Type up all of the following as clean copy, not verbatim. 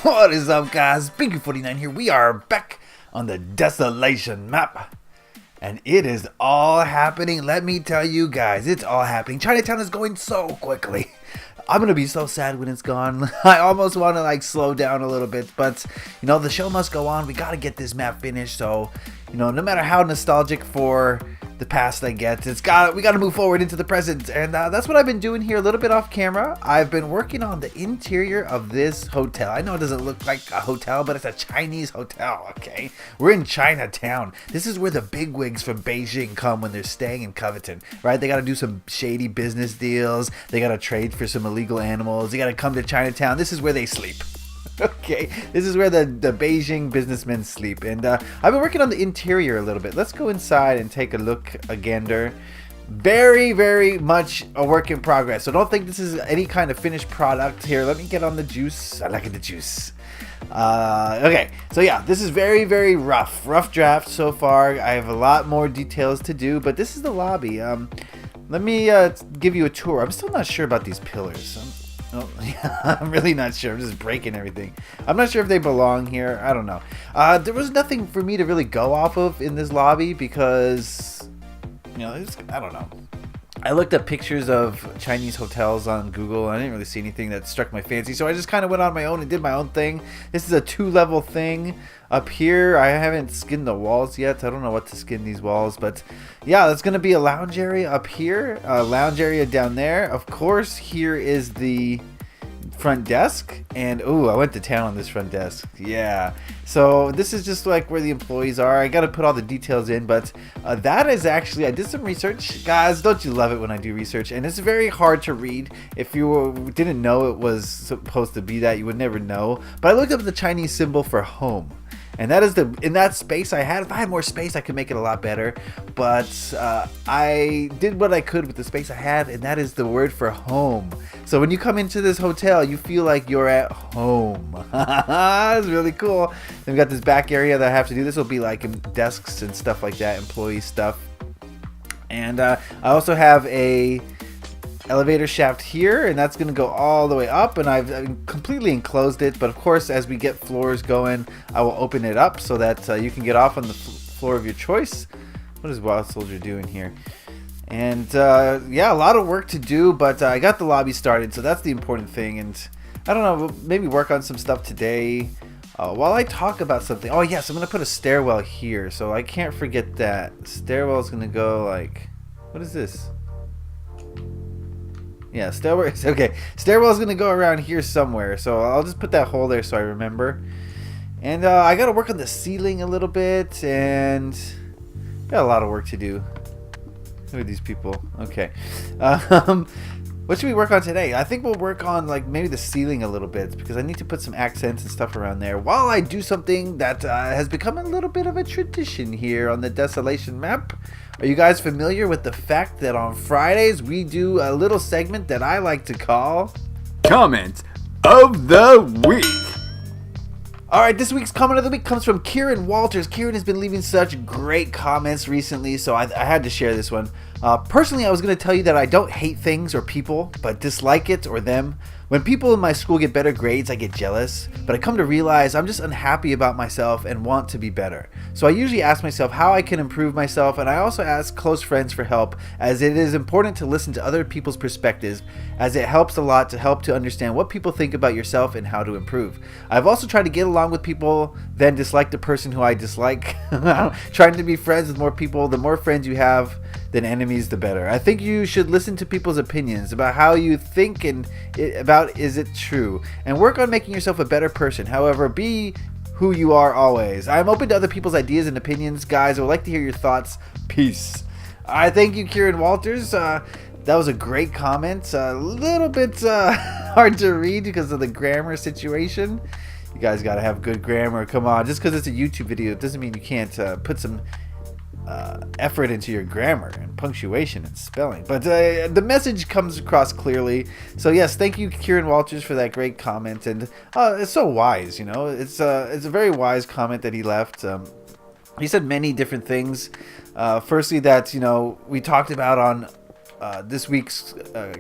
What is up, guys? Beancrew49 here. We are back on the Desolation map. And it is all happening. Let me tell you guys, it's all happening. Chinatown is going so quickly. I'm going to be so sad when it's gone. I almost want to slow down a little bit. But, the show must go on. We got to get this map finished. So, no matter how nostalgic for the past I get, we got to move forward into the present. And that's what I've been doing here a little bit off camera. I've been working on the interior of this hotel. I know it doesn't look like a hotel, but it's a Chinese hotel, okay? We're in Chinatown. This is where the bigwigs from Beijing come when they're staying in Coveton, right? They got to do some shady business deals. They got to trade for some illegal animals. They got to come to Chinatown. This is where they sleep. Okay, this is where the Beijing businessmen sleep. And I've been working on the interior a little bit. Let's go inside and take a look, a gander. Very, very much a work in progress. So don't think this is any kind of finished product. Here, let me get on the juice. I like the juice. Okay, so yeah, this is very, very rough draft so far. I have a lot more details to do, but this is the lobby. Let me give you a tour. I'm still not sure about these pillars. Oh, yeah, I'm really not sure. I'm just breaking everything. I'm not sure if they belong here. I don't know. There was nothing for me to really go off of in this lobby because, I don't know. I looked up pictures of Chinese hotels on Google. I didn't really see anything that struck my fancy, so I just kind of went on my own and did my own thing. This is a 2-level thing. Up here, I haven't skinned the walls yet. I don't know what to skin these walls, but yeah, that's going to be a lounge area up here, a lounge area down there. Of course, here is the front desk, and I went to town on this front desk. Yeah, so this is just like where the employees are. I got to put all the details in, but that is actually, I did some research. Guys, don't you love it when I do research? And it's very hard to read. If you didn't know it was supposed to be that, you would never know. But I looked up the Chinese symbol for home. And that is in that space I had. If I had more space, I could make it a lot better. But I did what I could with the space I had, and that is the word for home. So when you come into this hotel, you feel like you're at home. That's really cool. Then we got this back area that I have to do. This will be like desks and stuff like that, employee stuff. And I also have a elevator shaft here, and that's going to go all the way up, and I've completely enclosed it. But of course, as we get floors going, I will open it up so that you can get off on the floor of your choice. What is Wild Soldier doing here? And yeah, a lot of work to do, but I got the lobby started, so that's the important thing. And I don't know, maybe work on some stuff today while I talk about something. Oh yes, I'm going to put a stairwell here, so I can't forget that. Stairwell is going to go like, what is this? Yeah, stairwell. Okay, stairwell's gonna go around here somewhere, so I'll just put that hole there so I remember. And I gotta work on the ceiling a little bit, and got a lot of work to do. Look at these people. Okay, what should we work on today? I think we'll work on maybe the ceiling a little bit because I need to put some accents and stuff around there while I do something that has become a little bit of a tradition here on the Desolation map. Are you guys familiar with the fact that on Fridays we do a little segment that I like to call Comment of the Week? Alright, this week's comment of the week comes from Kieran Walters. Kieran has been leaving such great comments recently, so I had to share this one. Personally, I was going to tell you that I don't hate things or people, but dislike it or them. When people in my school get better grades, I get jealous, but I come to realize I'm just unhappy about myself and want to be better. So I usually ask myself how I can improve myself, and I also ask close friends for help, as it is important to listen to other people's perspectives, as it helps a lot to help to understand what people think about yourself and how to improve. I've also tried to get along with people, then dislike the person who I dislike. Trying to be friends with more people. The more friends you have, than enemies, the better. I think you should listen to people's opinions about how you think and about is it true, and work on making yourself a better person. However, be who you are always. I'm open to other people's ideas and opinions, guys. I would like to hear your thoughts. Peace. I thank you, Kieran Walters. That was a great comment. A little bit hard to read because of the grammar situation. You guys gotta have good grammar. Come on, just because it's a YouTube video, it doesn't mean you can't put some effort into your grammar and punctuation and spelling, but the message comes across clearly. So yes, thank you, Kieran Walters, for that great comment. And it's so wise, it's a very wise comment that he left. He said many different things. Firstly, that we talked about on this week's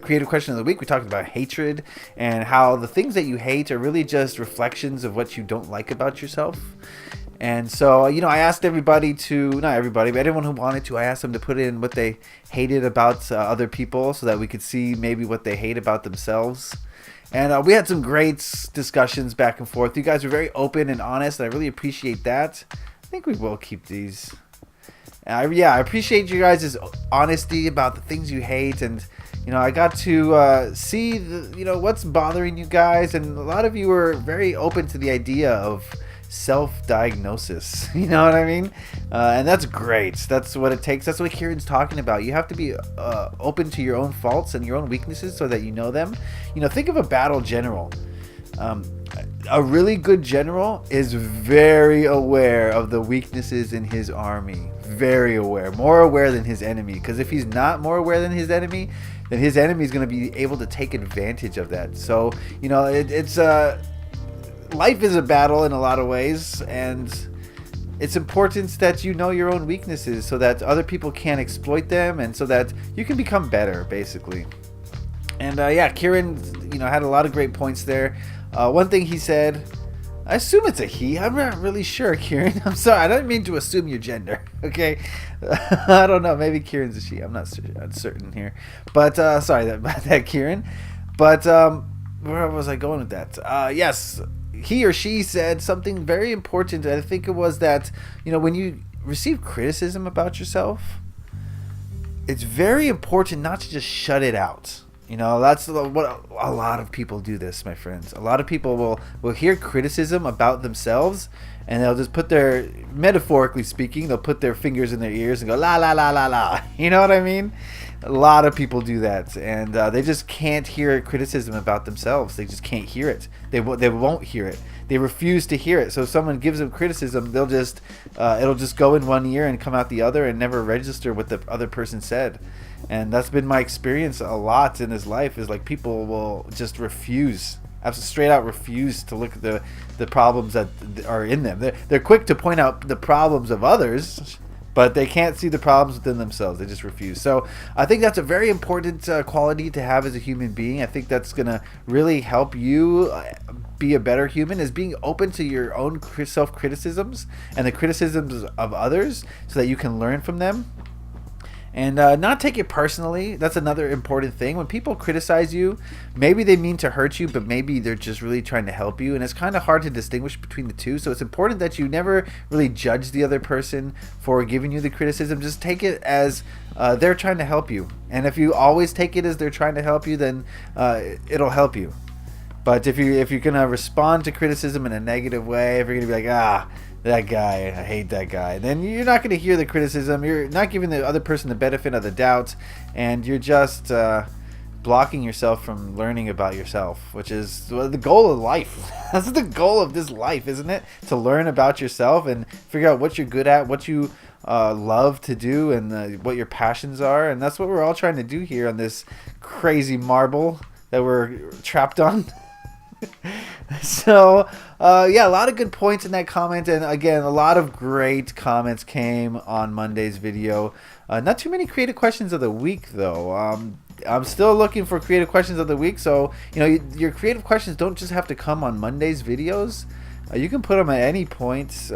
creative question of the week, we talked about hatred and how the things that you hate are really just reflections of what you don't like about yourself. And so, I asked everybody not everybody, but anyone who wanted to, I asked them to put in what they hated about other people so that we could see maybe what they hate about themselves. And we had some great discussions back and forth. You guys were very open and honest, and I really appreciate that. I think we will keep these. I appreciate you guys' honesty about the things you hate, and I got to see what's bothering you guys, and a lot of you were very open to the idea of self-diagnosis. You know what I mean? And that's great. That's what it takes. That's what Kieran's talking about. You have to be open to your own faults and your own weaknesses so that you know them. Think of a battle general. A really good general is very aware of the weaknesses in his army. Very aware. More aware than his enemy. Because if he's not more aware than his enemy, then his enemy is going to be able to take advantage of that. So, it's life is a battle in a lot of ways, and it's important that you know your own weaknesses so that other people can't exploit them, and so that you can become better, basically. And Kieran, had a lot of great points there. One thing he said, I assume it's a he. I'm not really sure, Kieran. I'm sorry. I don't mean to assume your gender. Okay, I don't know. Maybe Kieran's a she. I'm not certain here. But sorry about that, Kieran. But where was I going with that? Yes. He or she said something very important. I think it was that, when you receive criticism about yourself, it's very important not to just shut it out. That's what a lot of people do this, my friends. A lot of people will hear criticism about themselves, and they'll just metaphorically speaking, they'll put their fingers in their ears and go, la, la, la, la, la. You know what I mean? A lot of people do that, and they just can't hear criticism about themselves. They just can't hear it. They won't hear it. They refuse to hear it. So if someone gives them criticism, it'll just go in one ear and come out the other and never register what the other person said. And that's been my experience a lot in this life, is like people will just refuse, straight out refuse to look at the problems that are in them. They're quick to point out the problems of others, but they can't see the problems within themselves. They just refuse. So I think that's a very important quality to have as a human being. I think that's going to really help you be a better human, is being open to your own self-criticisms and the criticisms of others so that you can learn from them. And not take it personally. That's another important thing. When people criticize you, maybe they mean to hurt you, but maybe they're just really trying to help you. And it's kind of hard to distinguish between the two. So it's important that you never really judge the other person for giving you the criticism. Just take it as they're trying to help you. And if you always take it as they're trying to help you, then it'll help you. But if you're going to respond to criticism in a negative way, if you're going to be like, that guy, I hate that guy, then you're not going to hear the criticism. You're not giving the other person the benefit of the doubt, and you're just blocking yourself from learning about yourself, which is the goal of life. That's the goal of this life, isn't it? To learn about yourself and figure out what you're good at, what you love to do, and what your passions are. And that's what we're all trying to do here on this crazy marble that we're trapped on. So a lot of good points in that comment, and again, a lot of great comments came on Monday's video. Not too many creative questions of the week, though. I'm still looking for creative questions of the week, so your creative questions don't just have to come on Monday's videos. You can put them at any point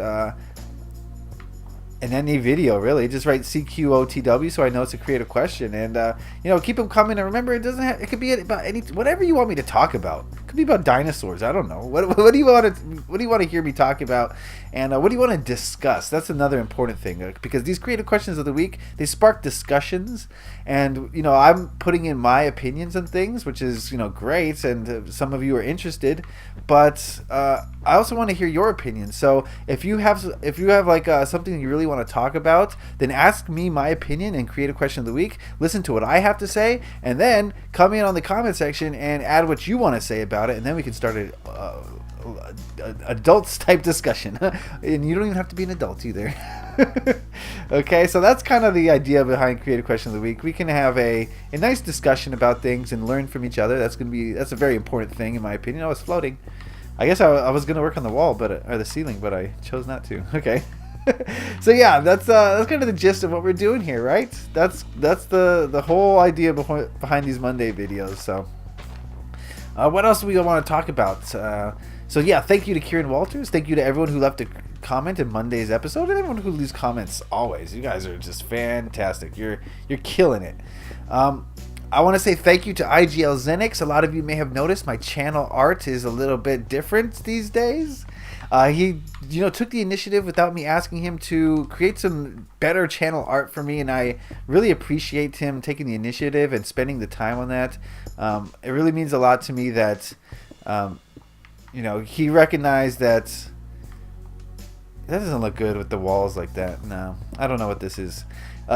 in any video, really. Just write CQOTW so I know it's a creative question, and keep them coming. And remember, it could be about whatever you want me to talk about. It could be about dinosaurs. I don't know. What do you want to hear me talk about, and what do you want to discuss? That's another important thing, because these creative questions of the week, they spark discussions, and I'm putting in my opinions on things, which is great, and some of you are interested, but I also want to hear your opinion. So if you have like something you really want to talk about, then ask me my opinion and create a question of the week. Listen to what I have to say, and then come in on the comment section and add what you want to say about it, and then we can start an adults type discussion. And you don't even have to be an adult either. Okay, so that's kind of the idea behind creative question of the week. We can have a nice discussion about things and learn from each other. That's a very important thing, in my opinion. I was floating. I guess I was going to work on the wall, or the ceiling, but I chose not to. Okay. So yeah, that's kind of the gist of what we're doing here, right? That's the whole idea behind these Monday videos. So what else do we want to talk about? So yeah, thank you to Kieran Walters. Thank you to everyone who left a comment in Monday's episode, and everyone who leaves comments always. You guys are just fantastic. You're killing it. I want to say thank you to IGL Zenix. A lot of you may have noticed my channel art is a little bit different these days. He took the initiative without me asking him to create some better channel art for me, and I really appreciate him taking the initiative and spending the time on that. It really means a lot to me that he recognized that doesn't look good with the walls like that. No, I don't know what this is.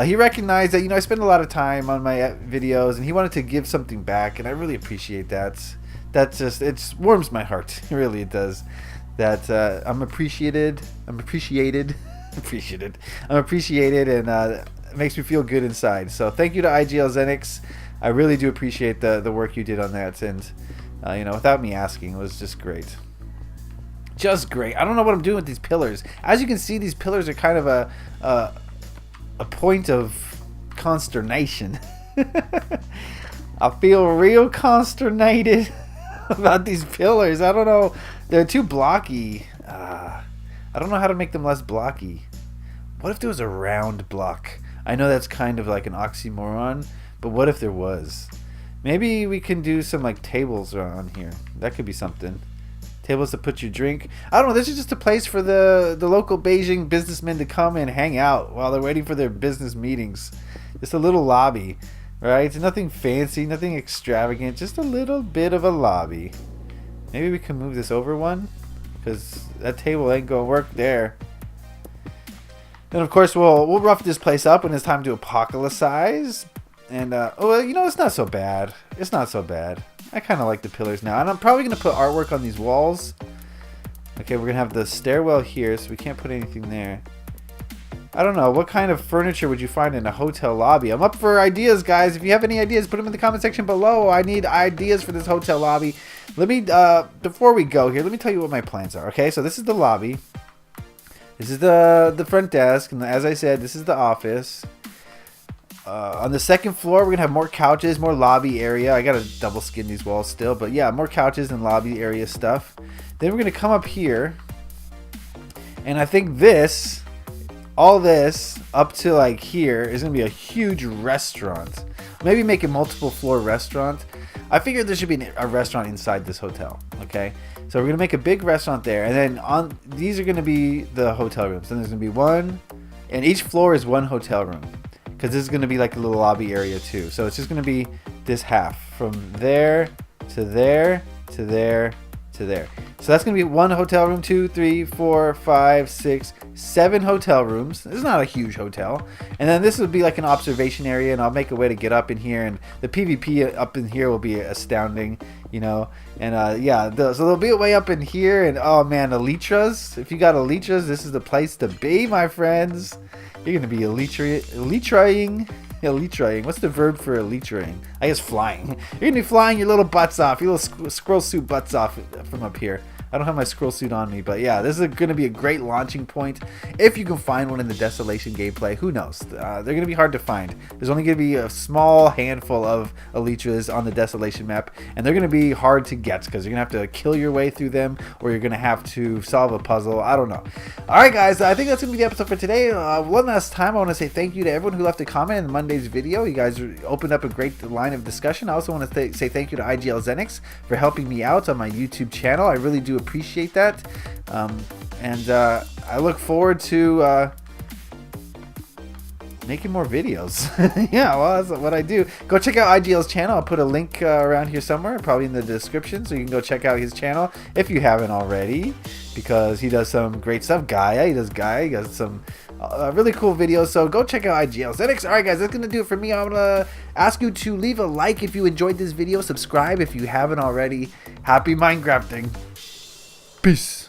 He recognized that I spend a lot of time on my videos, and he wanted to give something back, and I really appreciate that. It warms my heart. Really, it does. That I'm appreciated, and it makes me feel good inside. So thank you to IGL Zenix. I really do appreciate the work you did on that, and without me asking, it was just great. Just great. I don't know what I'm doing with these pillars. As you can see, these pillars are kind of a point of consternation. I feel real consternated about these pillars. I don't know. They're too blocky. I don't know how to make them less blocky. What if there was a round block? I know that's kind of like an oxymoron, but what if there was? Maybe we can do some like tables on here. That could be something. Tables to put your drink. I don't know. This is just a place for the local Beijing businessmen to come and hang out while they're waiting for their business meetings. Just a little lobby, right? Nothing fancy, nothing extravagant. Just a little bit of a lobby. Maybe we can move this over one, because that table ain't gonna work there. Then of course we'll rough this place up when it's time to apocalypsize. And it's not so bad. It's not so bad. I kind of like the pillars now, and I'm probably gonna put artwork on these walls. Okay, we're gonna have the stairwell here, so we can't put anything there. I don't know, what kind of furniture would you find in a hotel lobby? I'm up for ideas, guys. If you have any ideas, put them in the comment section below. I need ideas for this hotel lobby. Let me before we go here, let me tell you what my plans are. Okay, so this is the lobby. This is the front desk, and as I said, this is the office. On the second floor, we're gonna have more couches, more lobby area. I gotta double skin these walls still, but yeah, more couches and lobby area stuff. Then we're gonna come up here, and I think all this up to like here is gonna be a huge restaurant. Maybe make a multiple floor restaurant. I figured there should be a restaurant inside this hotel. Okay, so we're gonna make a big restaurant there, and then these are gonna be the hotel rooms. And there's gonna be one, and each floor is one hotel room. Because this is going to be like a little lobby area too. So it's just going to be this half. From there to there to there to there. So that's going to be one hotel room, 2, 3, 4, 5, 6, 7 hotel rooms. This is not a huge hotel. And then this would be like an observation area, and I'll make a way to get up in here. And the PvP up in here will be astounding, And yeah, so there'll be a way up in here. And oh man, elytras. If you got elytras, this is the place to be, my friends. You're going to be elytraing. What's the verb for elytraing? I guess flying. You're going to be flying your little butts off, your little squirrel suit butts off from up here. I don't have my scroll suit on me, but yeah, this is going to be a great launching point. If you can find one in the Desolation gameplay, who knows? They're going to be hard to find. There's only going to be a small handful of elytras on the Desolation map, and they're going to be hard to get because you're going to have to kill your way through them, or you're going to have to solve a puzzle. I don't know. All right, guys, I think that's going to be the episode for today. One last time, I want to say thank you to everyone who left a comment in Monday's video. You guys opened up a great line of discussion. I also want to say thank you to IGL Zenix for helping me out on my YouTube channel. I really do appreciate that, and I look forward to making more videos. Yeah, well, that's what I do. Go check out IGL's channel. I'll put a link around here somewhere, probably in the description, so you can go check out his channel if you haven't already, because he does some great stuff. He does some really cool videos, so go check out IGL Zenix. Alright guys, that's gonna do it for me. I'm gonna ask you to leave a like if you enjoyed this video, subscribe if you haven't already. Happy Minecrafting. Peace.